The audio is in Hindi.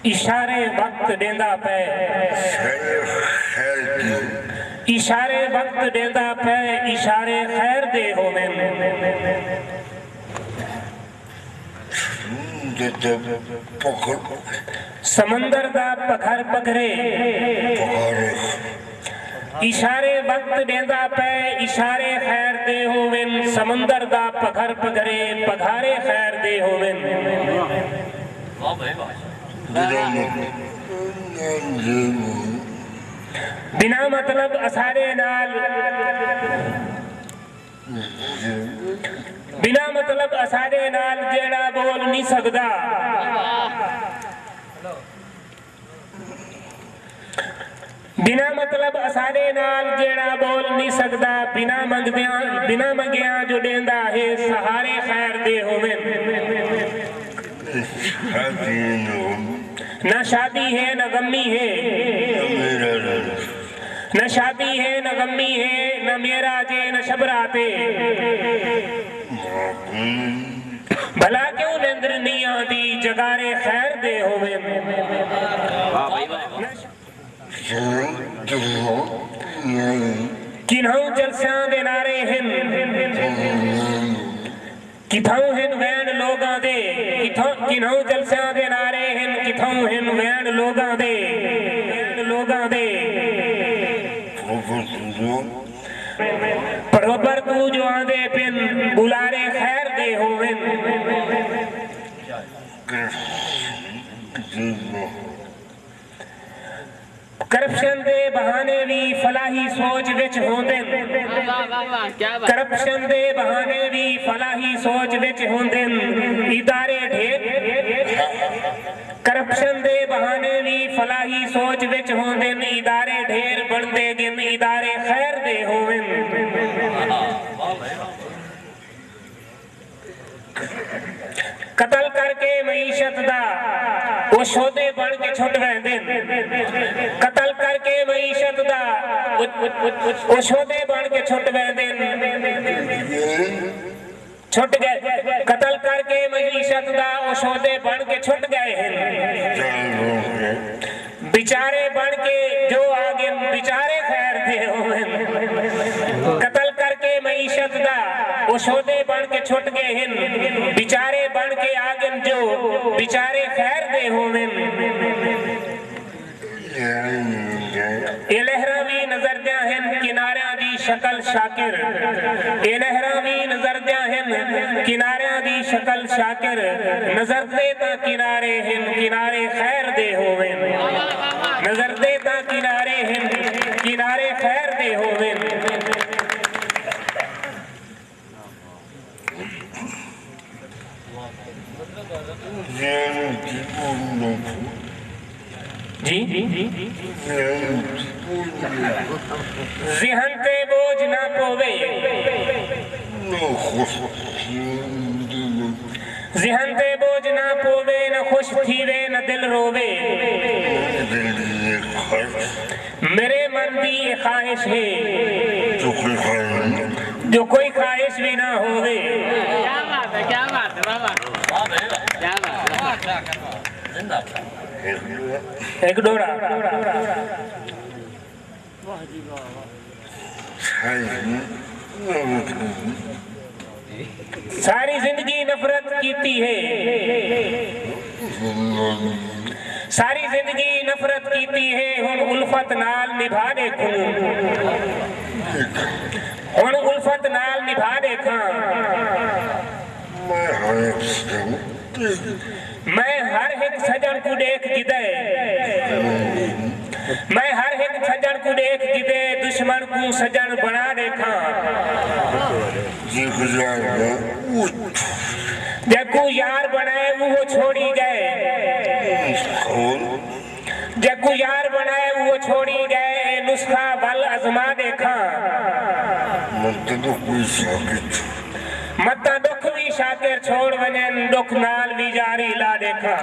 इशारे वक्त देंदा पे इशारे वक्त देंदा पे इशारे खैर दे होवेन समंदर दा पखर पखरे इशारे वक्त देंदा पे इशारे खैर दे होवेन समंदर दा पखर पखरे पघारे खैर दे होवेन बिना मतलब असारे नाल बिना मतलब असारे नाल जेड़ा बोल नहीं सकदा बिना मतलब असारे नाल जेड़ा बोल नहीं सकदा बिना मंगिया जो देंदा है सहारे खैर दे होवेन न शादी है न गमी है न शादी है न गमी है न मेरा जे न शबराते भला क्यों निंद्र नहीं आती जगारे खैर दे होवे किन्हों जलसा दे नारे हिन किथों हिन वैन लोगां दे किन्हों जलसा दे नारे हिन किथों हिन वैन लोगां दे बरोबर तू जो आंदे पिन बुलारे खैर दे होवेन करप्शन दे बहाने भी फलाही सोच विच होंदे करप्शन दे बहाने भी फलाही सोच विच होंदे इदारे ढेर करप्शन दे बहाने भी फलाही सोच विच होंदे इदारे ढेर बनदे गिन इदारे खैर दे होवेन कतल करके मईशत दा वो शोदे बन के छुट वैंदे कतल करके मईशत दा वो शोदे बन के छुट वैंदे छुट गए कतल करके मईशत दा वो शोदे बन के छुट गए हैं बिचारे बन के जो आगे बिचारे खैर दे होवेन कतल करके मईशत दा वो शोदे बन के छुट गए हैं बिचारे बन के आगे जो बिचारे खैर दे होवेन ये लहरा भी नजर दिया है किनारे दी शक्ल शाकिर ये लहरा भी नजर दिया है किनारे दी शक्ल शाकिर नजर देता किनारे हैं किनारे खैर दे होवेन नजर देता किनारे हैं किनारे खैर दे होवेन जी ज़हन पे बोझ ना पोवे ज़हन पे बोझ ना पोवे न खुश थीवे न दिल रोवे मेरे मन की ये ख्वाहिश है जो कोई ख्वाहिश भी ना होवे क्या बात है बाबा क्या बात एक डोरा सारी जिंदगी नफरत कीती है सारी जिंदगी नफरत कीती है हुन उल्फत नाल निभा देखूं हुन उल्फत नाल निभा देखा मैं हर एक सजन को देख जिदे मैं हर एक सजन को देख जिदे दुश्मन को सजन बना देखा जको यार बनाए वो छोड़ी गए जको यार बनाए वो छोड़ी गए नुस्खा बल आजमा देखा मत दुख भी शाकिर छोड़ वजन दुख नाल भी जारी ला देखा।